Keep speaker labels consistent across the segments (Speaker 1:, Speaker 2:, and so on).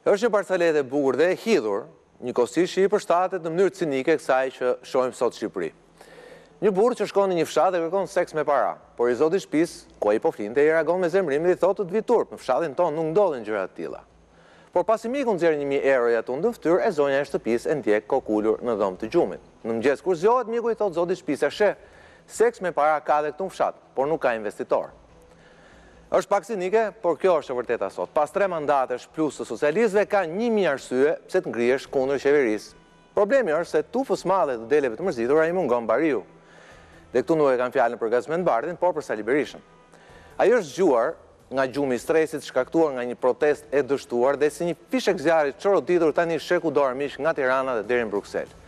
Speaker 1: Është një parcelet e bukur dhe e hidhur, njëkohësisht i përshtatet në mënyrë cinike kësaj që shohim sot në Shqipëri. Një burrë që shkon në një fshat dhe kërkon seks me para, por i zoti shtëpisë, ku ai po flinte, i reagon me zemrim dhe i thotë të vi turp, në fshatin tonë nuk ndodhin gjëra të tilla. Por pasi miku nxjerr 1000 euro ja tu në fytyrë, e zonja e shtëpisë e ndjek kokulur në dhomë të gjumit. Në mëngjes kur zgjohet, miku i thotë zotit shtëpisë, "Sheh, seks me para ka edhe këtu në fshat, por nuk ka investitor." Është pak cinike, por kjo është e vërteta sot. Pas 3 mandatesh plus të socialistëve ka 1000 arsye pse të ngrihesh kundër qeverisë. Problemi është se tufës madhe të deleve të mërzitura i mungon bariu. Dhe këtu nuk e kam fjalën për Gazmend Bardhin, por për Sali Berishën. Ai është zgjuar nga gjumi i stresit shkaktuar nga një protestë e dështuar dhe si një fishek zjarri çoroditur tani sheku dorë miq nga Tirana dhe deri në Bruksel.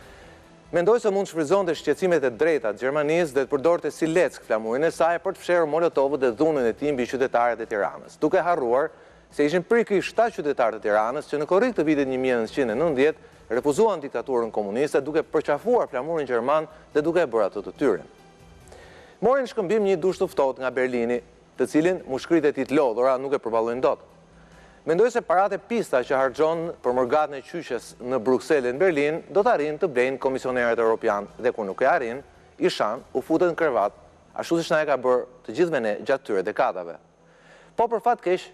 Speaker 1: Mendoj se mund të shfrytëzonte shqetësimet e drejta të Gjermanisë dhe të përdorte si leck flamurin e saj për të fshehur Molotovët dhe dhunën e tij mbi qytetarët e Tiranës, duke harruar se ishin prikë 7 qytetarë të Tiranës që në korrik të vitit 1990 refuzuan diktaturën komuniste duke përqafuar flamurin gjerman dhe duke e bërë atë të tyre. Morin në shkëmbim një dush të ftohtë nga Berlini, të cilin mushkritë e tij të lodhura nuk e përballojnë dot. Mendoj se paratë e pista që harxhon për mërgatën e qyqes në Bruksel e në Berlin do të arrijnë të blejnë komisionerët evropian dhe kur nuk e arrin, i shan u futet në krevat, ashtu siç na e ka bërë të gjithëve ne gjatë këtyre dekadave. Po për fat keq,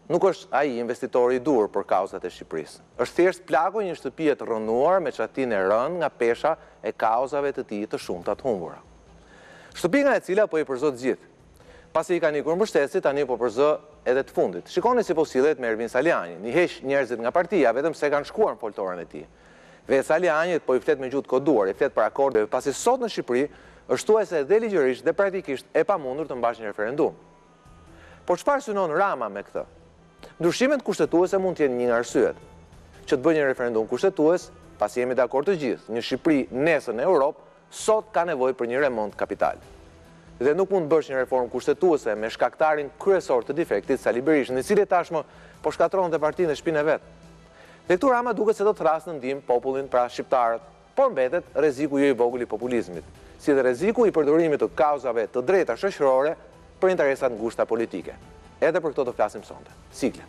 Speaker 1: nuk është ai investitori i dur për kauzat e Shqipërisë. Është thjesht plaku i një shtëpie të rrënuar me çatinë e rënë nga pesha e kauzave të tij të shumta të humbura. Shtëpi nga e cila po i përzot gjithë. Pasi i kanë ikur mbështetësit, tani po përzë edhe të fundit. Shikoni si po sillet me Ervin Saliani, i heq njerëzit nga partia vetëm se kanë shkuar në foltoren e tij. Vetë Saliani po i flet me gjuhë koduar, i flet për akorde, pasi sot në Shqipëri është thuajse dhe ligjërisht dhe praktikisht e pamundur të mbash një referendum. Por çfarë synon Rama me këtë? Ndryshimet kushtetuese mund të jenë një nga arsyet. Që të bëjë një referendum kushtetues, pasi jemi dakord të gjithë, një Shqipëri nesër në Europë sot ka nevojë për një remont kapital. Dhe nuk mund të bësh një reformë kushtetuese me shkaktarin kryesor të defektit, Sali Berishën, i cili tashmë po shkatron dhe partinë dhe shtëpinë e vet. Dhe këtu Rama duket se do të thrasë në ndihmë popullin, pra shqiptarët, por mbetet rreziku jo i vogël i populizmit, si dhe rreziku i përdorimit të kauzave të drejta shoqërore për interesat ngushta politike. Edhe për këto do flasim sonte. Sigle.